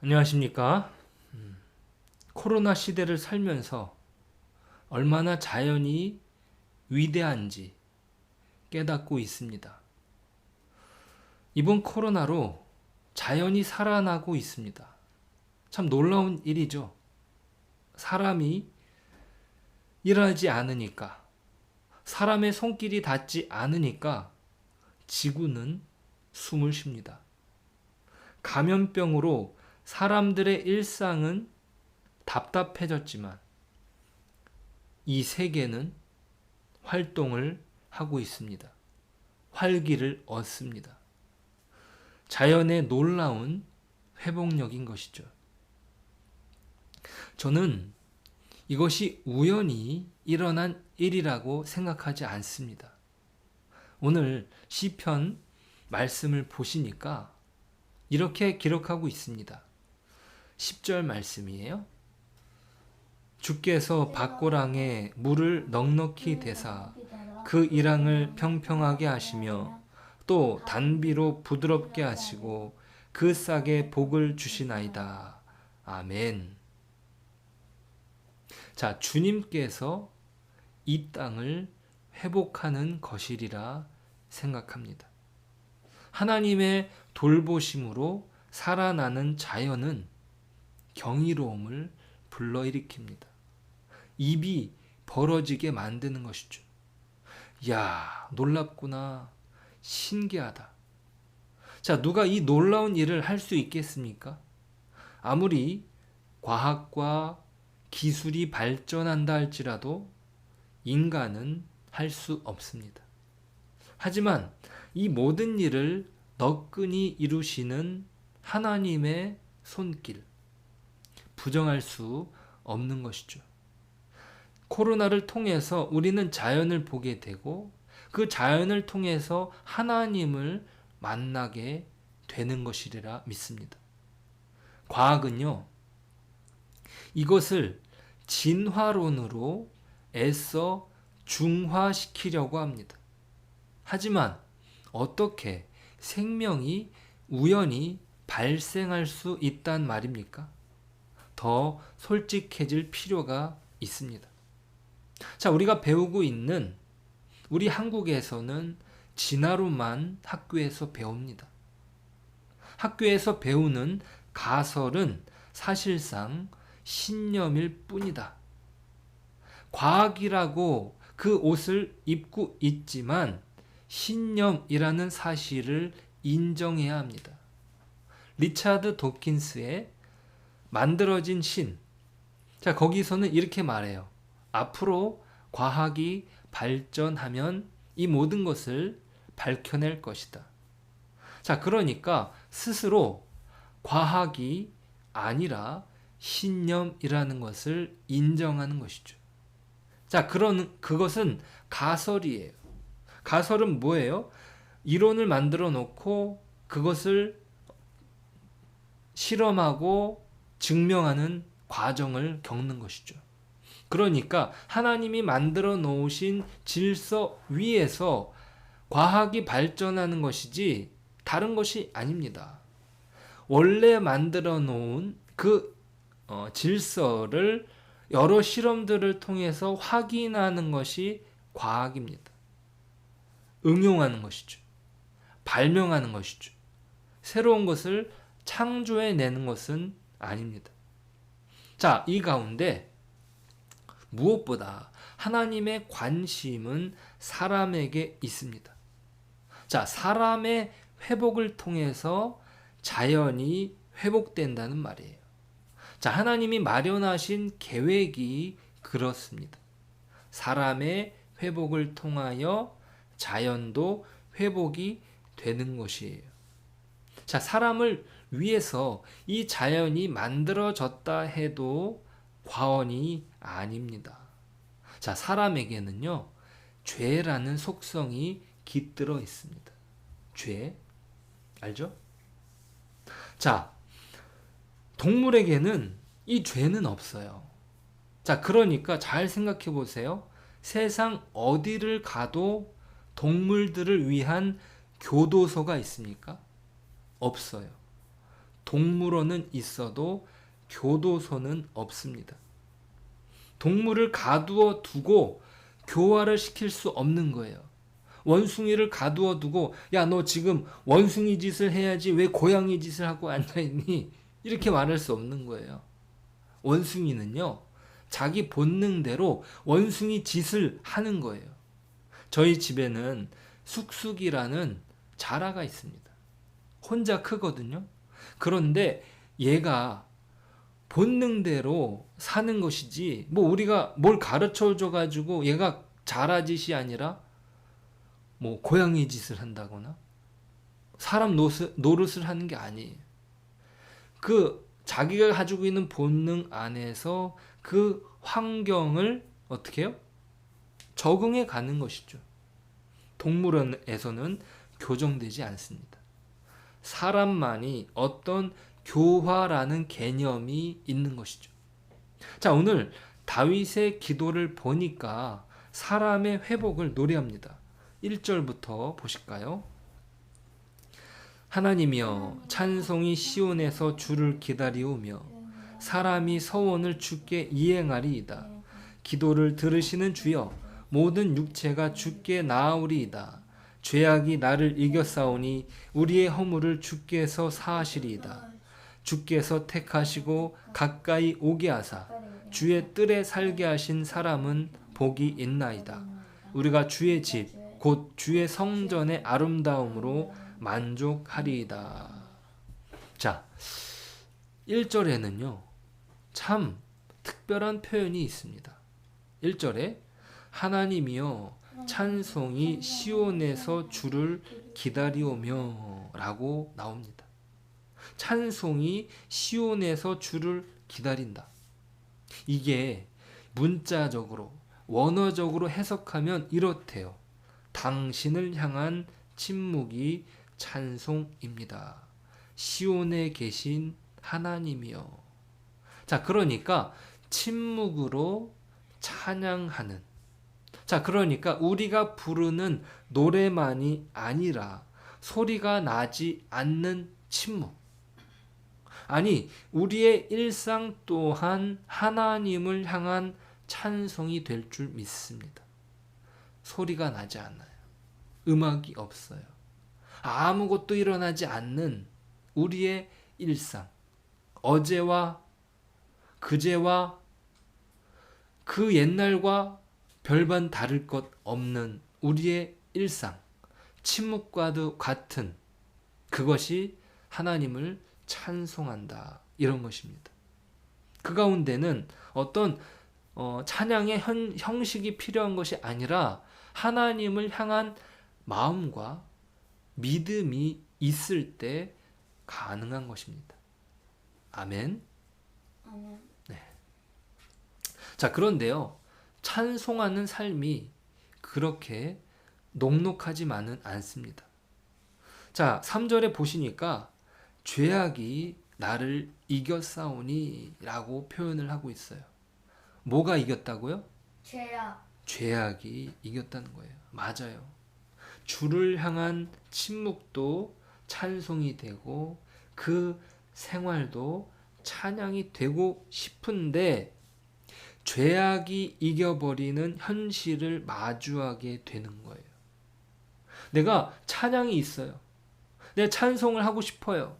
안녕하십니까? 코로나 시대를 살면서 얼마나 자연이 위대한지 깨닫고 있습니다. 이번 코로나로 자연이 살아나고 있습니다. 참 놀라운 일이죠. 사람이 일하지 않으니까, 사람의 손길이 닿지 않으니까 지구는 숨을 쉽니다. 감염병으로 사람들의 일상은 답답해졌지만 이 세계는 활동을 하고 있습니다. 활기를 얻습니다. 자연의 놀라운 회복력인 것이죠. 저는 이것이 우연히 일어난 일이라고 생각하지 않습니다. 오늘 시편 말씀을 보시니까 이렇게 기록하고 있습니다. 10절 말씀이에요. 주께서 밭고랑에 물을 넉넉히 대사 그 이랑을 평평하게 하시며 또 단비로 부드럽게 하시고 그 싹에 복을 주시나이다. 아멘. 자, 주님께서 이 땅을 회복하는 것이리라 생각합니다. 하나님의 돌보심으로 살아나는 자연은 경이로움을 불러일으킵니다. 입이 벌어지게 만드는 것이죠. 야, 놀랍구나. 신기하다. 자, 누가 이 놀라운 일을 할 수 있겠습니까? 아무리 과학과 기술이 발전한다 할지라도 인간은 할 수 없습니다. 하지만 이 모든 일을 너끈히 이루시는 하나님의 손길, 부정할 수 없는 것이죠. 코로나를 통해서 우리는 자연을 보게 되고 그 자연을 통해서 하나님을 만나게 되는 것이라 믿습니다. 과학은요, 이것을 진화론으로 애써 중화시키려고 합니다. 하지만 어떻게 생명이 우연히 발생할 수 있단 말입니까? 더 솔직해질 필요가 있습니다. 자, 우리가 배우고 있는 우리 한국에서는 진화로만 학교에서 배웁니다. 학교에서 배우는 가설은 사실상 신념일 뿐이다. 과학이라고 그 옷을 입고 있지만 신념이라는 사실을 인정해야 합니다. 리차드 도킨스의 만들어진 신. 자, 거기서는 이렇게 말해요. 앞으로 과학이 발전하면 이 모든 것을 밝혀낼 것이다. 자, 그러니까 스스로 과학이 아니라 신념이라는 것을 인정하는 것이죠. 자, 그것은 가설이에요. 가설은 뭐예요? 이론을 만들어 놓고 그것을 실험하고 증명하는 과정을 겪는 것이죠. 그러니까 하나님이 만들어 놓으신 질서 위에서 과학이 발전하는 것이지 다른 것이 아닙니다. 원래 만들어 놓은 그 질서를 여러 실험들을 통해서 확인하는 것이 과학입니다. 응용하는 것이죠. 발명하는 것이죠. 새로운 것을 창조해내는 것은 아닙니다. 자, 이 가운데 무엇보다 하나님의 관심은 사람에게 있습니다. 자, 사람의 회복을 통해서 자연이 회복된다는 말이에요. 자, 하나님이 마련하신 계획이 그렇습니다. 사람의 회복을 통하여 자연도 회복이 되는 것이에요. 자, 사람을 위해서 이 자연이 만들어졌다 해도 과언이 아닙니다. 자, 사람에게는요, 죄라는 속성이 깃들어 있습니다. 죄. 알죠? 자, 동물에게는 이 죄는 없어요. 자, 그러니까 잘 생각해 보세요. 세상 어디를 가도 동물들을 위한 교도소가 있습니까? 없어요. 동물원은 있어도 교도소는 없습니다. 동물을 가두어 두고 교화를 시킬 수 없는 거예요. 원숭이를 가두어 두고 야, 너 지금 원숭이 짓을 해야지 왜 고양이 짓을 하고 앉아있니? 이렇게 말할 수 없는 거예요. 원숭이는요, 자기 본능대로 원숭이 짓을 하는 거예요. 저희 집에는 쑥쑥이라는 자라가 있습니다. 혼자 크거든요. 그런데 얘가 본능대로 사는 것이지, 뭐 우리가 뭘 가르쳐 줘가지고 얘가 자라짓이 아니라 뭐 고양이 짓을 한다거나 사람 노릇을 하는 게 아니에요. 그 자기가 가지고 있는 본능 안에서 그 환경을 어떻게 해요? 적응해 가는 것이죠. 동물원에서는 교정되지 않습니다. 사람만이 어떤 교화라는 개념이 있는 것이죠. 자, 오늘 다윗의 기도를 보니까 사람의 회복을 노래합니다. 1절부터 보실까요? 하나님이여, 찬송이 시온에서 주를 기다리오며 사람이 서원을 주께 이행하리이다. 기도를 들으시는 주여, 모든 육체가 주께 나아오리이다. 죄악이 나를 이겼사오니 우리의 허물을 주께서 사하시리이다. 주께서 택하시고 가까이 오게 하사 주의 뜰에 살게 하신 사람은 복이 있나이다. 우리가 주의 집 곧 주의 성전의 아름다움으로 만족하리이다. 자, 1절에는요 참 특별한 표현이 있습니다. 1절에 하나님이여, 찬송이 시온에서 주를 기다리오며 라고 나옵니다. 찬송이 시온에서 주를 기다린다. 이게 문자적으로 원어적으로 해석하면 이렇대요. 당신을 향한 침묵이 찬송입니다. 시온에 계신 하나님이여. 자, 그러니까 침묵으로 찬양하는, 자, 그러니까 우리가 부르는 노래만이 아니라 소리가 나지 않는 침묵. 아니, 우리의 일상 또한 하나님을 향한 찬송이 될 줄 믿습니다. 소리가 나지 않아요. 음악이 없어요. 아무것도 일어나지 않는 우리의 일상. 어제와 그제와 그 옛날과 별반 다를 것 없는 우리의 일상. 침묵과도 같은 그것이 하나님을 찬송한다. 이런 것입니다. 그 가운데는 어떤 찬양의 형식이 필요한 것이 아니라 하나님을 향한 마음과 믿음이 있을 때 가능한 것입니다. 아멘. 네. 자, 그런데요, 찬송하는 삶이 그렇게 녹록하지만은 않습니다. 자, 3절에 보시니까 죄악이 나를 이겼사오니 라고 표현을 하고 있어요. 뭐가 이겼다고요? 죄악이 이겼다는 거예요. 맞아요. 주를 향한 침묵도 찬송이 되고 그 생활도 찬양이 되고 싶은데 죄악이 이겨버리는 현실을 마주하게 되는 거예요. 내가 찬양이 있어요. 내가 찬송을 하고 싶어요.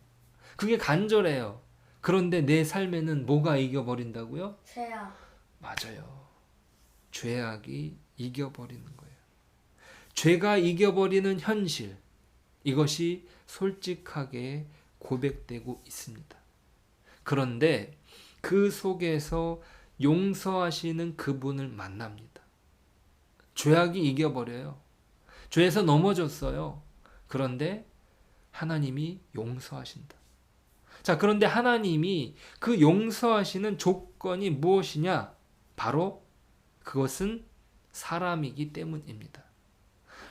그게 간절해요. 그런데 내 삶에는 뭐가 이겨버린다고요? 죄악. 맞아요. 죄악이 이겨버리는 거예요. 죄가 이겨버리는 현실, 이것이 솔직하게 고백되고 있습니다. 그런데 그 속에서 용서하시는 그분을 만납니다. 죄악이 이겨버려요. 죄에서 넘어졌어요. 그런데 하나님이 용서하신다. 자, 그런데 하나님이 그 용서하시는 조건이 무엇이냐? 바로 그것은 사람이기 때문입니다.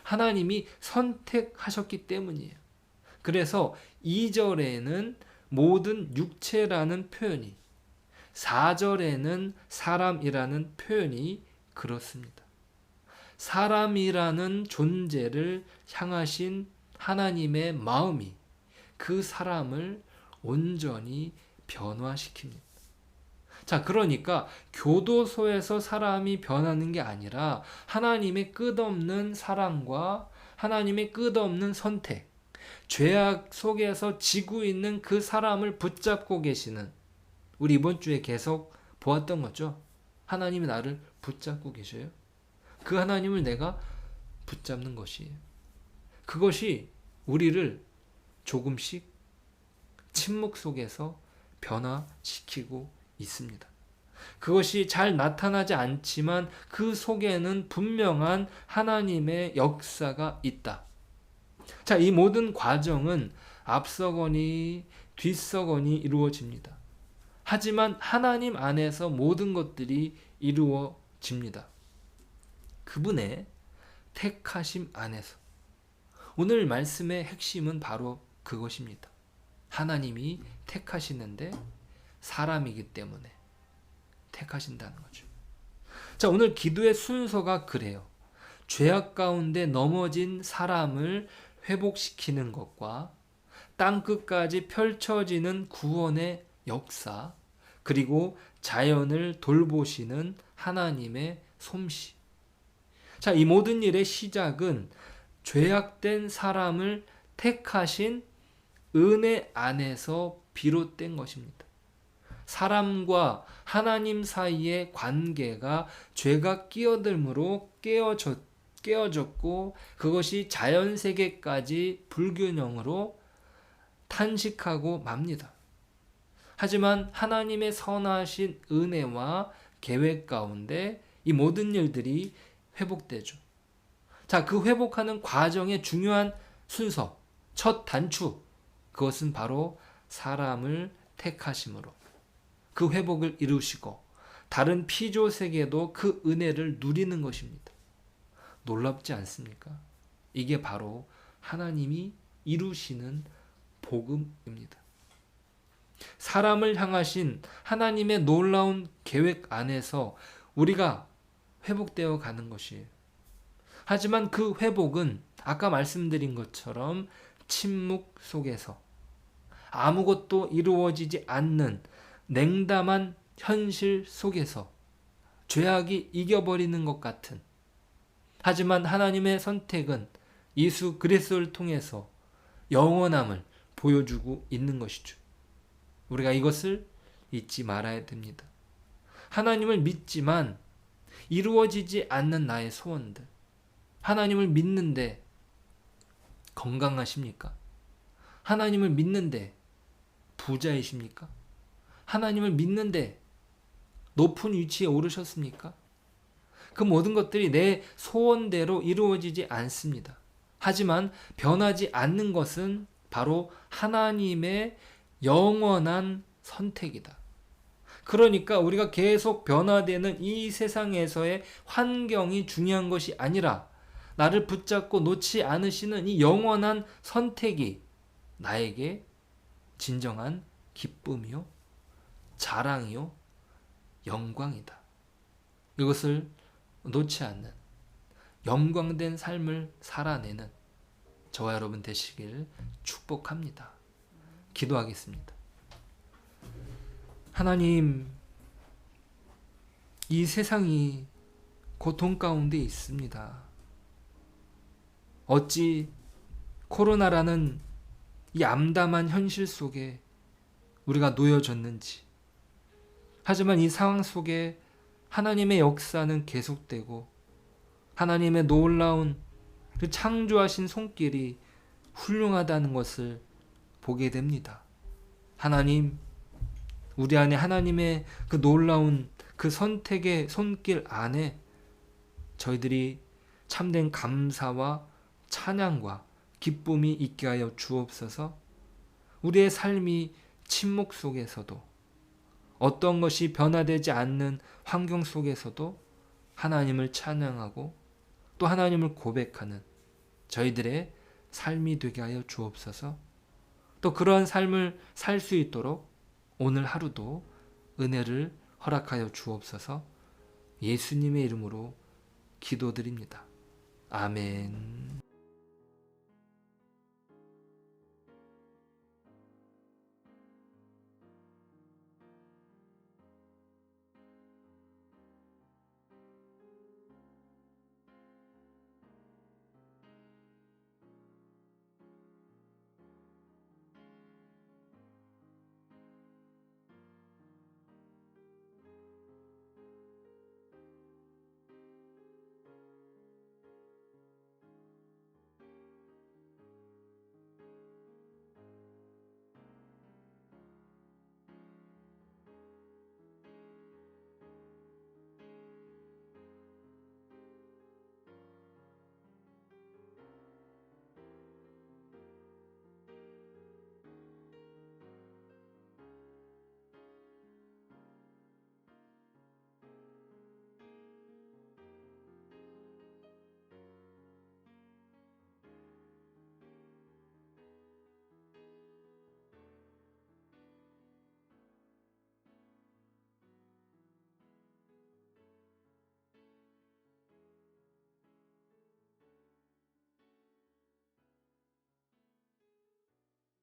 하나님이 선택하셨기 때문이에요. 그래서 2절에는 모든 육체라는 표현이, 4절에는 사람이라는 표현이 그렇습니다. 사람이라는 존재를 향하신 하나님의 마음이 그 사람을 온전히 변화시킵니다. 자, 그러니까 교도소에서 사람이 변하는 게 아니라 하나님의 끝없는 사랑과 하나님의 끝없는 선택, 죄악 속에서 지고 있는 그 사람을 붙잡고 계시는, 우리 이번 주에 계속 보았던 거죠. 하나님이 나를 붙잡고 계셔요. 그 하나님을 내가 붙잡는 것이에요. 그것이 우리를 조금씩 침묵 속에서 변화시키고 있습니다. 그것이 잘 나타나지 않지만 그 속에는 분명한 하나님의 역사가 있다. 자, 이 모든 과정은 앞서거니 뒤서거니 이루어집니다. 하지만 하나님 안에서 모든 것들이 이루어집니다. 그분의 택하심 안에서. 오늘 말씀의 핵심은 바로 그것입니다. 하나님이 택하시는데 사람이기 때문에 택하신다는 거죠. 자, 오늘 기도의 순서가 그래요. 죄악 가운데 넘어진 사람을 회복시키는 것과 땅끝까지 펼쳐지는 구원의 역사, 그리고 자연을 돌보시는 하나님의 솜씨. 자, 이 모든 일의 시작은 죄악된 사람을 택하신 은혜 안에서 비롯된 것입니다. 사람과 하나님 사이의 관계가 죄가 끼어들므로 깨어졌고 그것이 자연세계까지 불균형으로 탄식하고 맙니다. 하지만 하나님의 선하신 은혜와 계획 가운데 이 모든 일들이 회복되죠. 자, 그 회복하는 과정의 중요한 순서, 첫 단추, 그것은 바로 사람을 택하심으로 그 회복을 이루시고 다른 피조 세계도 그 은혜를 누리는 것입니다. 놀랍지 않습니까? 이게 바로 하나님이 이루시는 복음입니다. 사람을 향하신 하나님의 놀라운 계획 안에서 우리가 회복되어 가는 것이에요. 하지만 그 회복은 아까 말씀드린 것처럼 침묵 속에서 아무것도 이루어지지 않는 냉담한 현실 속에서 죄악이 이겨버리는 것 같은, 하지만 하나님의 선택은 예수 그리스도를 통해서 영원함을 보여주고 있는 것이죠. 우리가 이것을 잊지 말아야 됩니다. 하나님을 믿지만 이루어지지 않는 나의 소원들, 하나님을 믿는데 건강하십니까? 하나님을 믿는데 부자이십니까? 하나님을 믿는데 높은 위치에 오르셨습니까? 그 모든 것들이 내 소원대로 이루어지지 않습니다. 하지만 변하지 않는 것은 바로 하나님의 영원한 선택이다. 그러니까 우리가 계속 변화되는 이 세상에서의 환경이 중요한 것이 아니라 나를 붙잡고 놓지 않으시는 이 영원한 선택이 나에게 진정한 기쁨이요, 자랑이요, 영광이다. 이것을 놓지 않는 영광된 삶을 살아내는 저와 여러분 되시길 축복합니다. 기도하겠습니다. 하나님, 이 세상이 고통 가운데 있습니다. 어찌 코로나라는 이 암담한 현실 속에 우리가 놓여졌는지. 하지만 이 상황 속에 하나님의 역사는 계속되고 하나님의 놀라운 그 창조하신 손길이 훌륭하다는 것을 보게 됩니다. 하나님, 우리 안에 하나님의 그 놀라운 그 선택의 손길 안에 저희들이 참된 감사와 찬양과 기쁨이 있게 하여 주옵소서. 우리의 삶이 침묵 속에서도 어떤 것이 변화되지 않는 환경 속에서도 하나님을 찬양하고 또 하나님을 고백하는 저희들의 삶이 되게 하여 주옵소서. 또 그러한 삶을 살 수 있도록 오늘 하루도 은혜를 허락하여 주옵소서. 예수님의 이름으로 기도드립니다. 아멘.